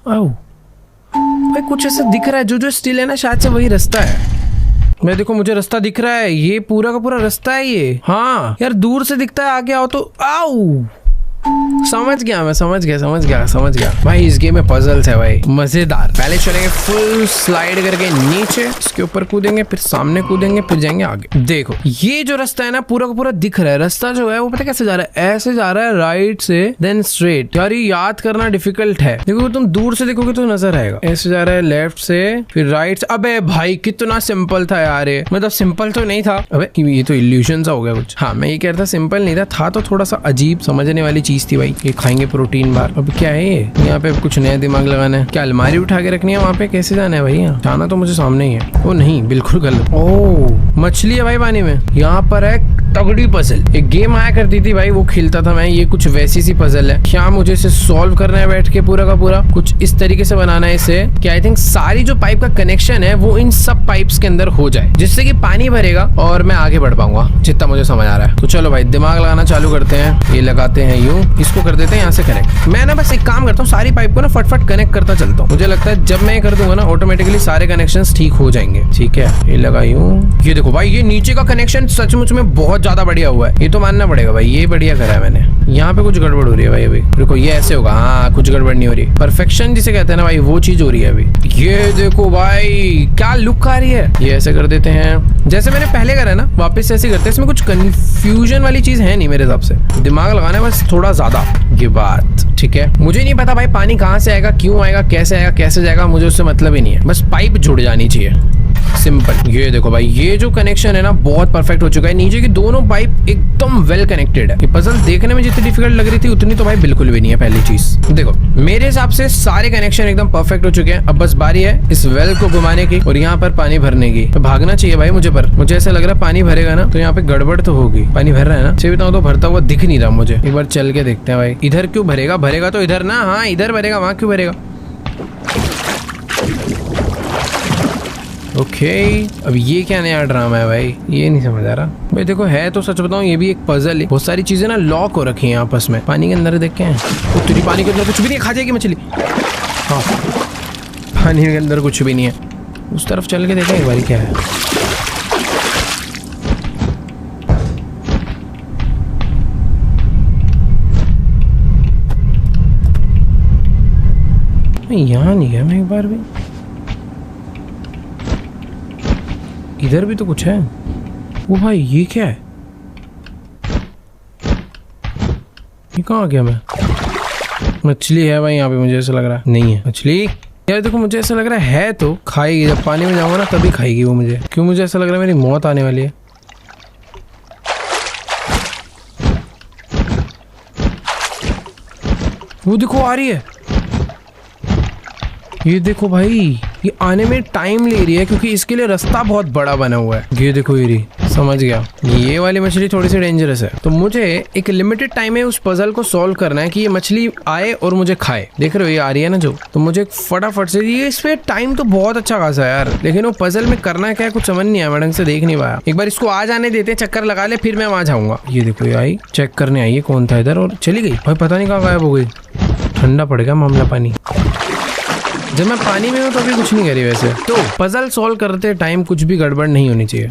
आओ भाई कुछ ऐसा दिख रहा है जो स्टिल है ना, शायद से वही रास्ता है। मैं देखो मुझे रास्ता दिख रहा है, ये पूरा का पूरा रास्ता है ये। हाँ यार दूर से दिखता है, आगे आओ तो। आओ समझ गया भाई। इस गेम में पजल्स है भाई, मजेदार। पहले चलेंगे फुल स्लाइड करके नीचे, इसके ऊपर कूदेंगे, फिर सामने कूदेंगे, फिर जाएंगे आगे। देखो ये जो रास्ता है ना पूरा का पूरा दिख रहा है। रास्ता जो है वो पता कैसे जा रहा है? ऐसे जा रहा है राइट से देन स्ट्रेट। यार ये याद करना डिफिकल्ट है। देखो तुम दूर से देखोगे तो नजर आएगा। ऐसे जा रहा है लेफ्ट से, फिर राइट से। अबे भाई कितना सिंपल था यार ये। मतलब सिंपल तो नहीं था। अबे ये तो इल्यूशन सा हो गया कुछ। हाँ मैं ये कह रहा था सिंपल नहीं था तो थोड़ा सा अजीब समझने वाली चीज थी भाई। ये खाएंगे प्रोटीन बार। अब क्या है ये? यहाँ पे कुछ नया दिमाग लगाना है क्या? अलमारी उठा के रखनी है वहाँ पे? कैसे जाना है भाई? यहाँ जाना तो मुझे सामने ही है। ओ नहीं बिल्कुल गलत। ओ मछली है भाई पानी में। यहाँ पर है तगड़ी पजल। एक गेम आया करती थी भाई, वो खेलता था मैं। ये कुछ वैसी सी पजल है। क्या मुझे इसे सॉल्व करना है बैठ के पूरा का पूरा? कुछ इस तरीके से बनाना है इसे कि आई थिंक सारी जो पाइप का कनेक्शन है वो इन सब पाइप्स के अंदर हो जाए, जिससे कि पानी भरेगा और मैं आगे बढ़ पाऊंगा, जितना मुझे समझ आ रहा है। तो चलो भाई दिमाग लगाना चालू करते हैं। ये लगाते हैं यूं, इसको कर देते हैं यहाँ से कनेक्ट। मैं ना बस एक काम करता हूँ, सारी पाइप को ना फटफट कनेक्ट करता चलता हूँ। मुझे लगता है जब मैं ये कर दूंगा ना ऑटोमेटिकली सारे कनेक्शंस ठीक हो जाएंगे। ठीक है ये लगा यूं। ये देखो भाई ये नीचे का कनेक्शन सचमुच में बहुत ज्यादा बढ़िया हुआ है। ये तो मानना पड़ेगा भाई, ये बढ़िया करा है मैंने। यहाँ पे कुछ गड़बड़ हो रही है भाई अभी। देखो ये ऐसे होगा। हाँ कुछ गड़बड़ नहीं हो रही। परफेक्शन जिसे कहते हैं ना भाई, वो चीज हो रही है अभी। ये देखो भाई क्या लुक आ रही है। ये ऐसे कर देते हैं जैसे मैंने पहले करा है ना, वापस ऐसे करते हैं। इसमें कुछ कंफ्यूजन वाली चीज है नहीं मेरे हिसाब से। दिमाग लगाना है बस थोड़ा ज्यादा। ये बात ठीक है। मुझे नहीं पता भाई पानी कहाँ से आएगा, क्यों आएगा, कैसे जाएगा, मुझे उससे मतलब ही नहीं है। बस पाइप जुड़ जानी चाहिए। सिंपल। ये देखो भाई, ये जो कनेक्शन है ना बहुत परफेक्ट हो चुका है। नीचे की दोनों पाइप एकदम वेल कनेक्टेड है। ये पजल देखने में जितनी डिफिकल्ट लग रही थी उतनी तो भाई बिल्कुल भी नहीं है। पहली चीज देखो, मेरे हिसाब से सारे कनेक्शन एकदम परफेक्ट हो चुके हैं। अब बस बारी है इस वेल को घुमाने की और यहाँ पर पानी भरने की। तो भागना चाहिए भाई मुझे, पर मुझे ऐसा लग रहा है पानी भरेगा ना तो यहाँ पे गड़बड़ तो होगी। पानी भर रहा है ना, सही बताऊं तो भरता हुआ दिख नहीं रहा मुझे। एक बार चल के देखते हैं भाई, इधर क्यों भरेगा? भरेगा तो इधर ना, हाँ इधर भरेगा, वहां क्यों भरेगा? ओके, अब ये क्या नया ड्रामा है भाई, ये नहीं समझ आ रहा भाई। देखो है तो सच बताऊं ये भी एक पजल है। बहुत सारी चीजें ना लॉक हो रखी हैं आपस में। पानी के अंदर देख के हैं, तेरी पानी के अंदर कुछ भी नहीं, खा जाएगी मछली। हाँ, पानी के अंदर कुछ भी नहीं है। उस तरफ चल के देखें एक बार क्या है। यहाँ नहीं गया मैं एक बार भी। इधर भी तो कुछ है। वो भाई ये क्या है? ये कहाँ आ गया मैं? मछली है भाई यहाँ पे, मुझे ऐसा लग रहा है। नहीं है मछली यार। देखो मुझे ऐसा लग रहा है तो खाएगी। जब पानी में जाऊंगा ना तभी खाएगी वो मुझे। क्यों मुझे ऐसा लग रहा है मेरी मौत आने वाली है। वो देखो आ रही है। ये देखो भाई, ये आने में टाइम ले रही है क्योंकि इसके लिए रास्ता बहुत बड़ा बना हुआ है। ये देखो ये समझ गया। ये वाली मछली थोड़ी सी डेंजरस है। तो मुझे एक लिमिटेड टाइम में उस पजल को सॉल्व करना है कि ये मछली आए और मुझे खाए। देख रहे हो ये आ रही है ना जो, तो मुझे फटाफट से, ये इस पे टाइम तो बहुत अच्छा खासा है यार, लेकिन वो पजल में करना क्या है कुछ समझ नहीं आया। मैं ढंग से देख नहीं पाया। एक बार इसको आ जाने देते, चक्कर लगा ले, फिर मैं वहां जाऊंगा। ये देखो ये आई, चेक करने आई है कौन था इधर और चली गई भाई। पता नहीं कहाँ गायब हो गई। ठंडा पड़ गया मामला पानी। जब मैं पानी में हूँ तो अभी कुछ नहीं करी। वैसे तो पजल सॉल्व करते टाइम कुछ भी गड़बड़ नहीं होनी चाहिए।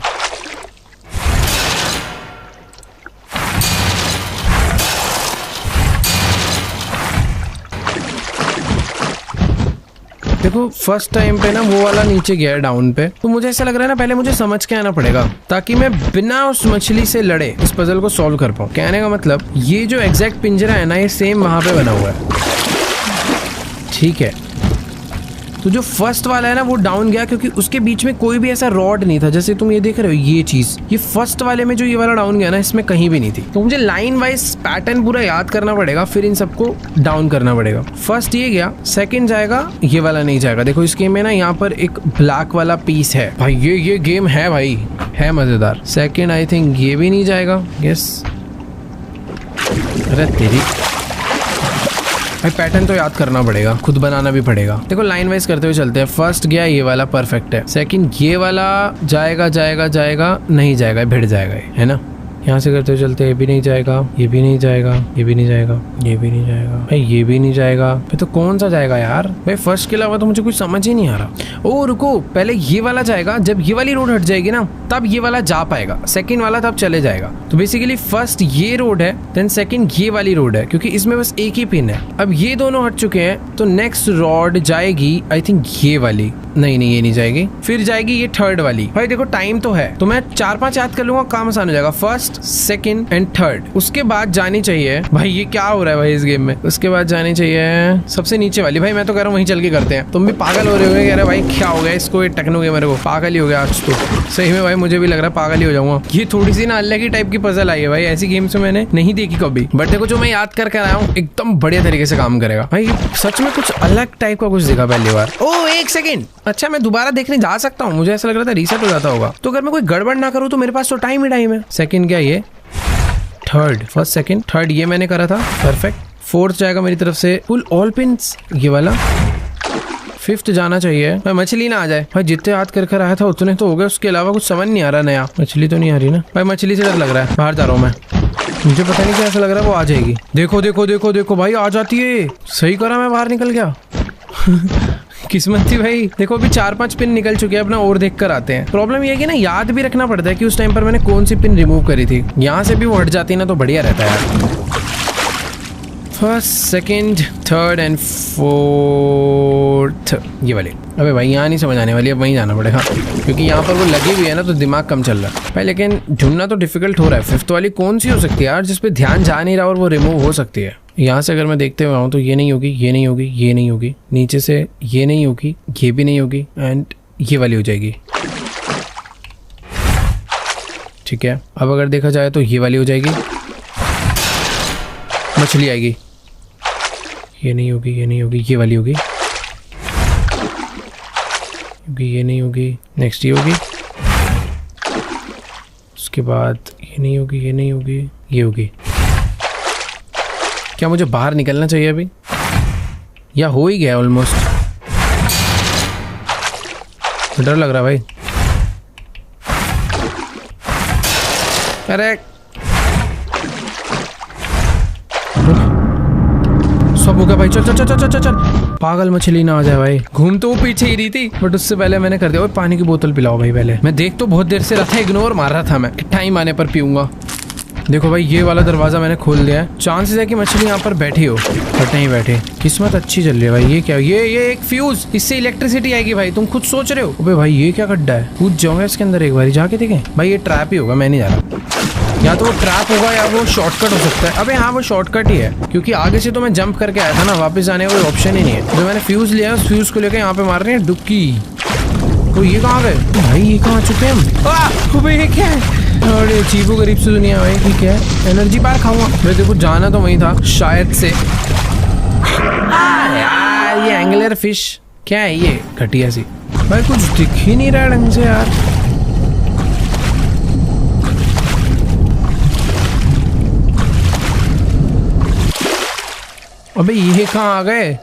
देखो फर्स्ट टाइम पे ना वो वाला नीचे गया है डाउन पे, तो मुझे ऐसा लग रहा है ना पहले मुझे समझ के आना पड़ेगा ताकि मैं बिना उस मछली से लड़े इस पजल को सॉल्व कर पाऊँ। कहने का मतलब ये जो एग्जैक्ट पिंजरा है ना ये सेम वहां पे बना हुआ है। ठीक है, तो जो फर्स्ट वाला है ना वो डाउन गया क्योंकि उसके बीच में कोई भी ऐसा रॉड नहीं था। जैसे तुम ये देख रहे हो ये चीज, ये फर्स्ट वाले में जो ये वाला डाउन गया ना इसमें कहीं भी नहीं थी। तो मुझे लाइन वाइज पैटर्न पूरा याद करना पड़ेगा, फिर इन सबको डाउन करना पड़ेगा। फर्स्ट ये गया, सेकंड जाएगा, ये वाला नहीं जाएगा। देखो इस गेम में ना यहाँ पर एक ब्लैक वाला पीस है भाई। ये गेम है भाई, है मजेदार। सेकंड आई थिंक ये भी नहीं जाएगा। यस, अरे तेरी भाई पैटर्न तो याद करना पड़ेगा, खुद बनाना भी पड़ेगा। देखो लाइन वाइज करते हुए चलते हैं। फर्स्ट गया ये वाला, परफेक्ट है। सेकंड ये वाला जाएगा जाएगा जाएगा, नहीं जाएगा, भिड़ जाएगा, है ना। यहाँ से करते हुए चलते हैं। ये भी नहीं जाएगा, ये भी नहीं जाएगा, ये भी नहीं जाएगा, ये भी नहीं जाएगा भाई, ये भी नहीं जाएगा भाई। तो कौन सा जाएगा यार भाई? फर्स्ट के अलावा तो मुझे कुछ समझ ही नहीं आ रहा। ओ रुको, पहले ये वाला जाएगा, जब ये वाली रोड हट जाएगी ना तब ये वाला जा पाएगा, सेकंड वाला तब चले जाएगा। तो बेसिकली फर्स्ट ये रोड है, देन सेकंड ये वाली रोड है, क्योंकि इसमें बस एक ही पिन है। अब ये दोनों हट चुके हैं तो नेक्स्ट रोड जाएगी आई थिंक ये वाली। नहीं नहीं, ये नहीं जाएगी। फिर जाएगी ये थर्ड वाली। भाई देखो टाइम तो है, तो मैं 4-5 याद कर लूंगा, काम आसान हो जाएगा। First, second and third. उसके बाद जानी चाहिए भाई, ये क्या हो रहा है भाई इस गेम में। उसके बाद जानी चाहिए सबसे नीचे वाली। भाई मैं तो कह रहा हूँ वहीं चल के करते हैं। तुम भी पागल हो रहे हो, कह रहे भाई क्या हो गया इसको, ये टेक्नो गेमर को पागल ही हो गया आज तो। सही में भाई मुझे भी लग रहा है पागल ही हो जाऊंगा। ये थोड़ी सी ना अलग ही टाइप की पजल आई है भाई, ऐसी गेम से मैंने नहीं देखी कभी। बट देखो जो मैं याद करके आया हूँ एकदम बढ़िया तरीके से काम करेगा भाई। सच में कुछ अलग टाइप का कुछ देखा पहली बार। ओ एक सेकंड, अच्छा मैं दोबारा देखने जा सकता हूँ? मुझे ऐसा लग रहा था रीसेट हो जाता होगा। तो अगर मैं कोई गड़बड़ ना करूँ तो मेरे पास तो टाइम ही टाइम है। सेकंड क्या ये, थर्ड, फर्स्ट सेकंड थर्ड ये मैंने करा था, परफेक्ट। फोर्थ जाएगा मेरी तरफ से फुल ऑल पिंस ये वाला। फिफ्थ जाना चाहिए भाई, मछली ना आ जाए भाई। जितने याद कर कर आया था उतने तो हो गए, उसके अलावा कुछ समझ नहीं आ रहा नया। मछली तो नहीं आ रही ना भाई, मछली से डर लग रहा है। बाहर जा रहा हूँ मैं, मुझे पता नहीं क्या ऐसा लग रहा है वो आ जाएगी। देखो देखो देखो देखो भाई आ जाती है। सही करा, मैं बाहर निकल गया। किस्मत थी भाई। देखो अभी 4-5 पिन निकल चुके हैं, अपना और देख कर आते हैं। प्रॉब्लम ये है कि ना याद भी रखना पड़ता है कि उस टाइम पर मैंने कौन सी पिन रिमूव करी थी। यहाँ से भी वो हट जाती है ना तो बढ़िया रहता है यार। First, second, third and fourth ये वाले। अबे भाई यहाँ नहीं समझ आने वाली, अब वहीं जाना पड़ेगा क्योंकि यहाँ पर वो लगी हुई है ना तो दिमाग कम चल रहा है भाई। लेकिन ढूंढना तो डिफिकल्ट हो रहा है। फिफ्थ वाली कौन सी हो सकती है यार जिसपे ध्यान जा नहीं रहा और वो रिमूव हो सकती है? यहाँ से अगर मैं देखते हुए आऊँ तो ये नहीं होगी, ये नहीं होगी, ये नहीं होगी। नीचे से ये नहीं होगी, ये भी नहीं होगी एंड ये वाली हो जाएगी। ठीक है, अब अगर देखा जाए तो ये वाली हो जाएगी, मछली आएगी, ये नहीं होगी, ये नहीं होगी, ये वाली होगी, ये नहीं होगी, नेक्स्ट ये होगी, उसके बाद ये नहीं होगी, ये नहीं होगी, ये होगी। क्या मुझे बाहर निकलना चाहिए अभी, या हो ही गया ऑलमोस्ट? डर लग रहा भाई। अरे सब हो गया भाई, चल चल चल चल चल चल। पागल मछली ना आ जाए भाई, घूम तो वो पीछे ही रही थी बट उससे पहले मैंने कर दिया। ओए पानी की बोतल पिलाओ भाई पहले, मैं देख तो बहुत देर से रहा था, इग्नोर मार रहा था मैं, टाइम आने पर पीऊंगा। देखो भाई ये वाला दरवाजा मैंने खोल दिया है, चांसेस है कि मछली यहाँ पर बैठी हो बट नहीं बैठी। किस्मत अच्छी चल रही है भाई। ये क्या, ये एक फ्यूज, इससे इलेक्ट्रिसिटी आएगी भाई, तुम खुद सोच रहे हो। अबे भाई ये क्या गड्ढा है, कूद जाऊंगा इसके अंदर एक बार जाके देखें। भाई ये ट्रैप ही होगा, मैं नहीं जा रहा। या तो वो ट्रैप होगा या वो शॉर्टकट हो सकता है। अबे हाँ वो शॉर्टकट ही है, क्योंकि आगे से तो मैं जंप करके आया था ना, वापस जाने का कोई ऑप्शन ही नहीं है। जो मैंने फ्यूज लिया उस फ्यूज को लेकर यहाँ पे मार रहे हैं डुबकी। तो ये कहाँ गए भाई, ये कहाँ चुके हम? ये क्या है, अरे अजीबो गरीब सी दुनिया भाई। ठीक है, एनर्जी बार खाऊंगा मैं, देखो जाना तो वहीं था शायद से। यार ये एंगलर फिश क्या है, ये घटिया सी भाई, कुछ दिख ही नहीं रहा ढंग से यार। अबे ये कहाँ आ गए?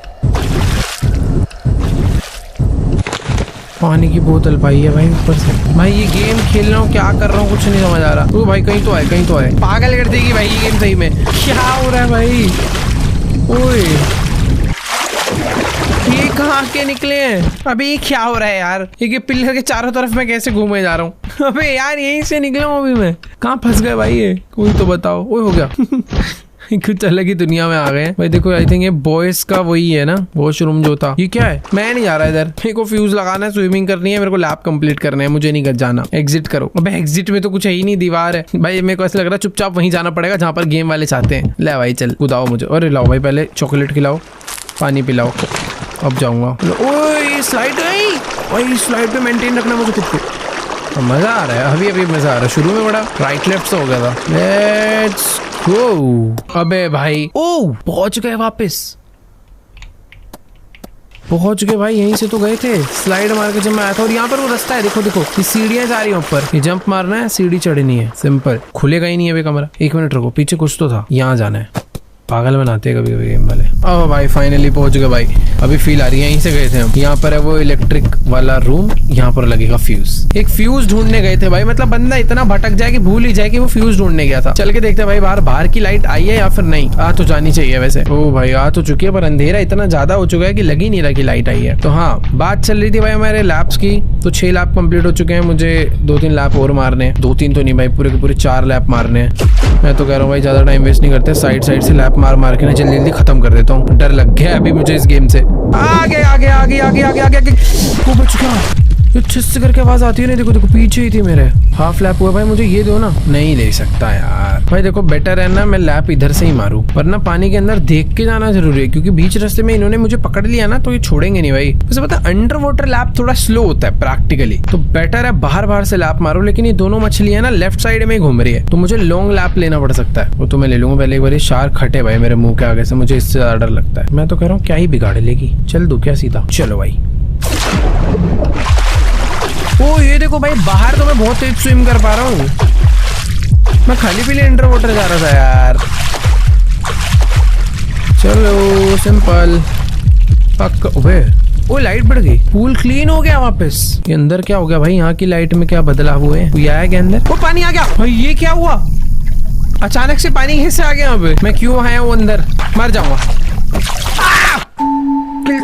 पानी की बोतल पाई है भाई ऊपर से। भाई ये गेम खेल रहा हूँ, क्या कर रहा हूँ कुछ नहीं समझ आ रहा। ओ भाई कहीं तो आए, कहीं तो आए, पागल कर देगी भाई ये गेम सही में। क्या हो रहा है भाई? ओए ये कहाँ के निकले हैं? अबे ये क्या हो रहा है यार? ये पिलर के चारों तरफ मैं कैसे घूमे जा रहा हूँ? अबे यार यहीं से निकला हूँ अभी मैं, कहाँ फंस गए भाई ये? कोई तो बताओ। ओए हो गया कुछ अलग ही दुनिया में आ गए हैं भाई। देखो आई थिंक ये बॉयज का वही है ना, वॉशरूम जो था। ये क्या है? मैं नहीं जा रहा इधर, मेरे को फ्यूज लगाना है, स्विमिंग करनी है, मेरे को लैब कंप्लीट करना है, मुझे नहीं जाना। एग्जिट करो। अबे एग्जिट में तो कुछ है ही नहीं, दीवार है भाई। मेरे को ऐसा लग रहा है चुपचाप वहीं जाना पड़ेगा जहाँ पर गेम वाले चाहते हैं। ले भाई चल कूदाओ मुझे। अरे लाओ भाई, पहले चॉकलेट खिलाओ, पानी पिलाओ, अब जाऊंगा। ओए स्लाइड गई भाई, स्लाइड पे मेंटेन रखना मुझे खुद को। मजा आ रहा है, अभी अभी मजा आ रहा है। शुरू में बड़ा राइट लेफ्ट से हो गया था। Let's go. अबे भाई ओ पहुंच गए, वापस पहुंच गए भाई। यहीं से तो गए थे, स्लाइड मार के जब मैं आया था। और यहाँ पर वो रास्ता है, देखो देखो, ये सीढ़ियां जा रही है ऊपर, ये जंप मारना है, सीढ़ी चढ़नी है, सिंपल। खुलेगा ही नहीं है अभी कमरा। एक मिनट रुको, पीछे कुछ तो था, यहाँ जाना है। पागल बनाते हैं कभी कभी गेम वाले। अब भाई फाइनली पहुंच गए भाई। अभी फील आ रही है, यहीं से गए थे हम। यहाँ पर है वो इलेक्ट्रिक वाला रूम, यहाँ पर लगेगा फ्यूज। एक फ्यूज ढूंढने गए थे भाई, मतलब बंदा इतना भटक जाए कि भूल ही जाए कि वो फ्यूज ढूंढने गया था। चल के देखते हैं भाई बाहर, बाहर की लाइट आई है या फिर नहीं। आ तो जानी चाहिए वैसे। ओ भाई आ तो चुकी है, पर अंधेरा इतना ज्यादा हो चुका है कि लग ही नहीं रहा कि लाइट आई है। तो हाँ, बात चल रही थी भाई हमारे लैब्स की। तो 6 लैब कंप्लीट हो चुके हैं, मुझे 2-3 लैब और मारने हैं। 2-3 तो नहीं भाई, पूरे के पूरे 4 लैब मारने हैं। मैं तो कह रहा हूँ भाई ज्यादा टाइम वेस्ट नहीं करते, साइड साइड से लैब मार मार के ना जल्दी जल्दी खत्म कर देता हूँ। डर लग गया अभी मुझे इस गेम से। आगे आगे आगे आगे आगे आगे आगे वो बच गया। छिस करके आवाज आती है। नहीं देखो देखो, पीछे ही थी मेरे। हाफ लैप हुआ भाई, मुझे ये दो ना। नहीं ले सकता यार भाई। देखो बेटर है ना मैं लैप इधर से ही मारूं, वरना पानी के अंदर देख के जाना जरूरी है, क्योंकि बीच रास्ते में इन्होंने मुझे पकड़ लिया ना तो ये छोड़ेंगे नहीं भाई। वैसे पता अंडर वाटर लैप थोड़ा स्लो होता है प्रैक्टिकली, तो बेटर है बाहर बाहर से लैप मारो। लेकिन ये दोनों मछलियां ना लेफ्ट साइड में घूम रही है, तो मुझे लॉन्ग लैप लेना पड़ सकता है। वो तो मैं ले लूंगा। पहले एक बार शार्क हटे भाई मेरे मुंह के आगे से, मुझे इससे ज्यादा डर लगता है। मैं तो कह रहा हूँ क्या ही बिगाड़ लेगी, चल दो क्या सीधा। चलो भाई। ओ ये देखो भाई, बाहर तो मैं बहुत तेज स्विम कर पा रहा हूँ। मैं खाली पीले अंडर वाटर जा रहा था यार। चलो सिंपल पक। ओए ओ लाइट बढ़ गई, पूल क्लीन हो गया वापस। ये अंदर क्या हो गया भाई? यहाँ की लाइट में क्या बदलाव हुए? ये आया क्या अंदर? वो पानी आ गया भाई। ये क्या हुआ? अचानक से पानी यहीं से आ गया। अब मैं क्यों आया हूँ अंदर? मर जाऊंगा।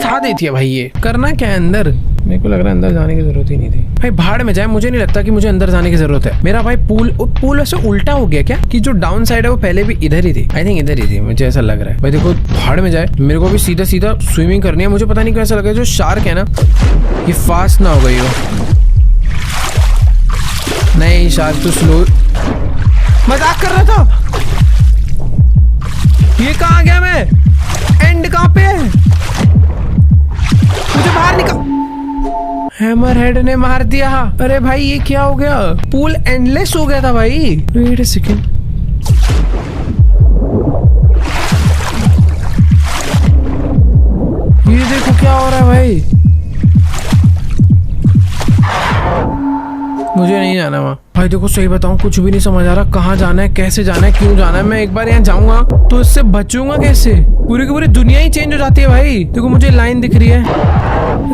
था देती है भाई। ये करना क्या है अंदर? मेरे को लग रहा है अंदर जाने की जरूरत ही नहीं थी भाई। भाड़ में जाए, मुझे नहीं लगता कि मुझे अंदर जाने की जरूरत है। मेरा भाई पूल ऐसे उल्टा हो गया क्या, कि जो डाउन साइड है वो पहले भी इधर ही थी। आई थिंक इधर ही थी, मुझे ऐसा लग रहा है भाई। देखो भाड़ में जाए, मेरे को भी सीधा सीधा स्विमिंग करनी है। मुझे पता नहीं कैसा लग रहा है, जो शार्क है ना ये फास्ट ना हो गई हो। नहीं शार्क तो स्लो। मजाक कर रहा था। ये कहाँ गया? मैं एंड कहाँ पे है? मुझे बाहर निकाल। हैमर हेड ने मार दिया। अरे भाई ये क्या हो गया? पूल एंडलेस हो गया था भाई। वेट अ सेकंड, ये देखो क्या हो रहा है भाई। मुझे नहीं जाना वहाँ भाई। देखो सही बताऊं, कुछ भी नहीं समझ आ रहा कहाँ जाना है, कैसे जाना है, क्यों जाना है। मैं एक बार यहाँ जाऊंगा तो इससे बचूंगा कैसे? पूरी की पूरी दुनिया ही चेंज हो जाती है भाई। देखो मुझे लाइन दिख रही है,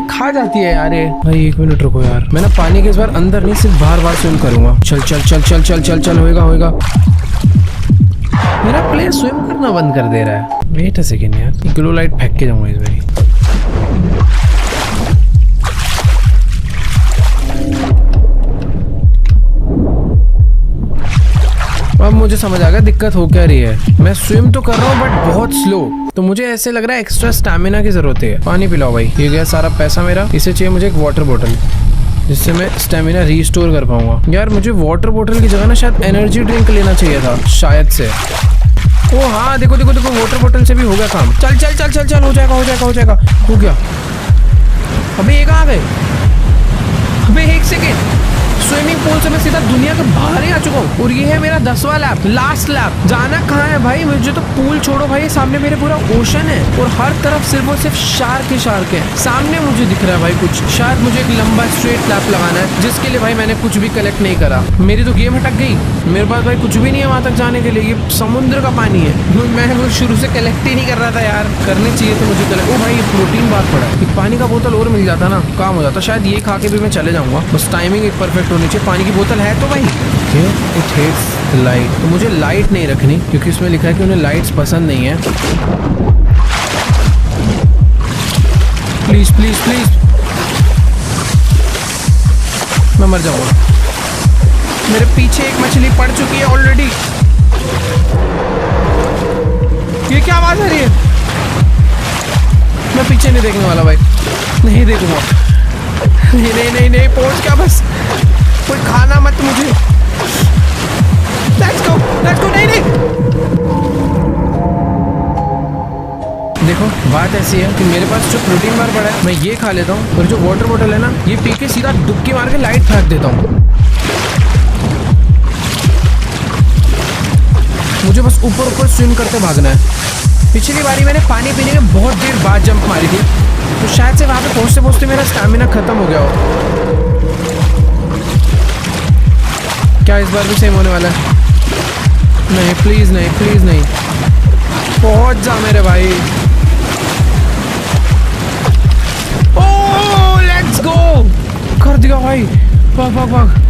खा जाती है यार ये। भाई 1 मिनट रुको यार, मैं ना पानी के इस बार अंदर नहीं, सिर्फ बाहर बाहर स्विम करूंगा। चल चल चल चल चल चल चल, होएगा होएगा। मेरा प्लेयर स्विम करना बंद कर दे रहा है। वेट अ सेकंड यार, ग्लो लाइट फेंक के जाऊंगा इस बार। अब मुझे समझ आ गया दिक्कत हो क्या रही है। मैं स्विम तो कर रहा हूँ बट बहुत स्लो, तो मुझे ऐसे लग रहा है एक्स्ट्रा स्टैमिना की जरूरत है। पानी पिलाओ भाई। ये गया सारा पैसा मेरा। इसे चाहिए मुझे एक वाटर बोतल, जिससे मैं स्टैमिना रीस्टोर कर पाऊंगा। यार मुझे वाटर बोतल की जगह ना शायद एनर्जी ड्रिंक लेना चाहिए था, शायद से। ओ हाँ देखो देखो देखो, वाटर बोतल से भी हो गया काम। चल चल चल चल चल, हो जाएगा हो जाएगा हो जाएगा। हो गया। अबे ये कहाँ गए? अबे 1 सेकेंड, स्विमिंग पूल से मैं सीधा दुनिया के बाहर ही आ चुका हूँ। और ये है मेरा 10वां लैप, लास्ट लैप। जाना कहाँ है भाई? मुझे तो पूल छोड़ो भाई, सामने मेरे पूरा ओशन है और हर तरफ सिर्फ और सिर्फ शार्क ही शार्क है। सामने मुझे दिख रहा है भाई कुछ, शायद मुझे एक लंबा स्ट्रेट लैप लगाना है, जिसके लिए भाई मैंने कुछ भी कलेक्ट नहीं करा। मेरी तो गेम अटक गई। मेरे पास भाई कुछ भी नहीं है वहां तक जाने के लिए। ये समुद्र का पानी है। मैं वो शुरू से कलेक्ट ही नहीं कर रहा था यार, करनी चाहिए तो मुझे कलेक्ट। ओ भाई ये प्रोटीन बार पड़ा है, पानी का बोतल और मिल जाता ना, काम हो जाता। शायद ये खा के भी मैं चले जाऊंगा। बस टाइमिंग एक परफेक्ट होनी चाहिए। पानी की बोतल है तो भाई। इट हेट्स लाइट, तो मुझे लाइट नहीं रखनी क्योंकि उसमें लिखा है कि उन्हें लाइट्स पसंद नहीं है। प्लीज प्लीज प्लीज, मैं मर जाऊंगा। मेरे पीछे एक मछली पड़ चुकी है ऑलरेडी। ये क्या आवाज आ रही है? मैं पीछे नहीं देखने वाला भाई, नहीं देखूंगा। नहीं नहीं नहीं नहीं, पहुंच क्या बस, कोई खाना मत मुझे। लेट्स गो नहीं नहीं। देखो बात ऐसी है कि मेरे पास जो प्रोटीन बार पड़ा है मैं ये खा लेता हूँ, और जो वाटर बोतल है ना ये पी के सीधा डुबकी मार के लाइट फेंक देता हूँ। मुझे बस ऊपर ऊपर स्विम करते भागना है। पिछली बारी मैंने पानी पीने के बहुत देर बाद जंप मारी थी, तो शायद से वहां पे पहुंचते पहुंचते मेरा स्टैमिना खत्म हो गया हो। क्या इस बार भी सेम होने वाला है? नहीं प्लीज नहीं, प्लीज नहीं। पहुंच जा मेरे भाई। ओह लेट्स गो, कर दिया भाई। भाग भाग भाग।